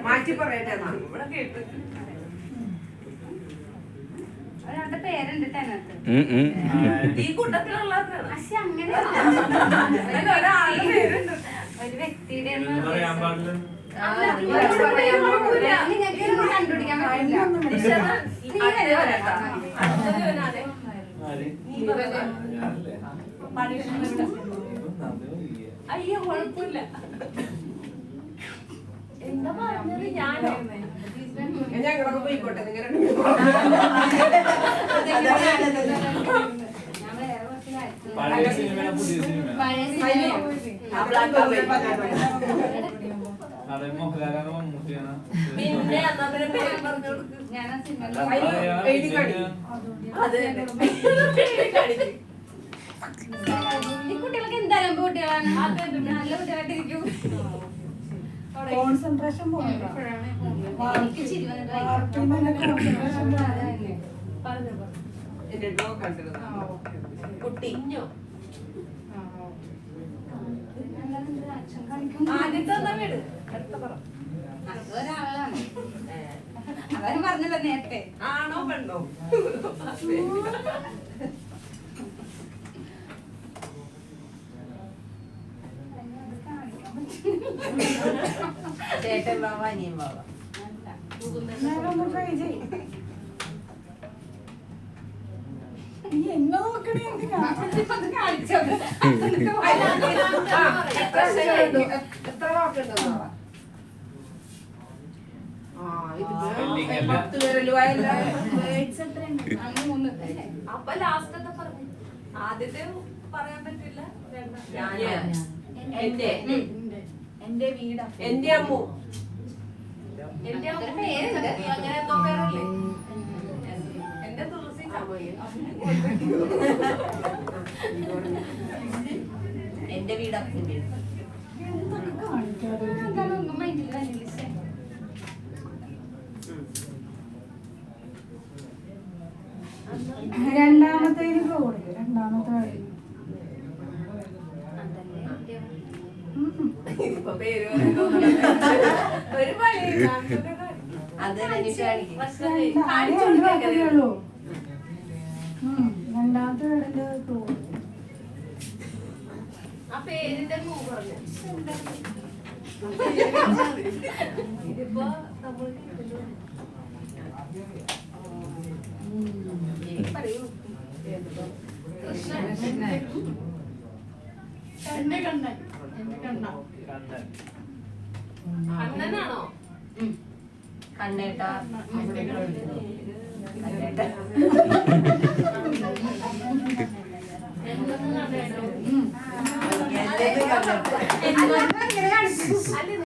മാറ്റി പറയട്ടെ ഇവിടെ കേട്ടു. ഒരാളുടെ പേരുണ്ട് അതിനകത്ത്. ഈ കൂട്ടത്തിലുള്ള പക്ഷെ അങ്ങനെ ഒരാളുടെ പേരുണ്ട്. ഒരു വ്യക്തിയുടെ കണ്ടുപിടിക്കാൻ അയ്യോ കുഴപ്പമില്ല. എന്താ പറഞ്ഞത്? ഞാനോ ഞങ്ങളൊക്കെ പോയിക്കോട്ടെ. നിങ്ങൾ പഴയ സിനിമ പുതിയ സിനിമ നടൻ മോഹൻലാലാണ് മമ്മൂട്ടിയാണ്. പിന്നെ എന്നാ പിന്നെ പേര് പറഞ്ഞു കൊടുക്ക്. ഞാൻ ആ സിനിമ എഴുതി കാണിക്കും. അത് ഈ കുട്ടികൾക്ക് എന്തായാലും കുട്ടികളാണ് നല്ല കുട്ടികളായിട്ടിരിക്കും. കോൺസെൻട്രേഷൻ എനിക്ക് ചിരി വന്നിട്ട് എന്റെ ഡോഗ് കണ്ടിരുന്നു. കുട്ടിഞ്ഞോ അച്ഛൻ കാണിക്കും. ആദ്യത്തെ വീട് അടുത്ത പറ. അതൊരാളാണ്. അതാരും പറഞ്ഞല്ലോ നേരത്തെ. ആണോ പെണ്ണോ? ചേട്ടൻ ബാബ അനിയൻ ബാബ. ട്രൈ ചെയ്യും. നീ എന്നെ നോക്കണേ എന്തിനാ? കാണിച്ചത് എത്ര വാക്കുണ്ടെന്ന് പറ. ഇത് 10 പേരല്ലുവായല്ല. അപ്പൊ ലാസ്റ്റത്തെ പറഞ്ഞു. ആദ്യത്തെ പറയാൻ പറ്റില്ല. എന്റെ വീടാ. എന്റെ അമ്മു. എന്റെ ഒരു പേരുണ്ട്. അങ്ങനെ എന്തോ പേരല്ലേ? എന്റെ തുളസി എന്റെ വീട് അപ്പന്റെ. എന്തൊക്കെ കാണിക്കാതെ ഒന്നും മൈൻഡിൽ വന്നില്ല. രണ്ടാമത്തെ റോഡ് രണ്ടാമത്തെ ഇപ്പൊ പേര് ഒരു പണി അത് ഉള്ളൂ. രണ്ടാമത്തെ വീടിന്റെ റോഡ്. ആ പേരിന്റെ പറഞ്ഞു. ഇതിപ്പോ നമ്മൾ പറയൂ. കണ്ണനാണോ? കണ്ണേട്ട എന്തൊന്നും കണ്ണേട്ടോ? അങ്ങനെ കാണിച്ചു.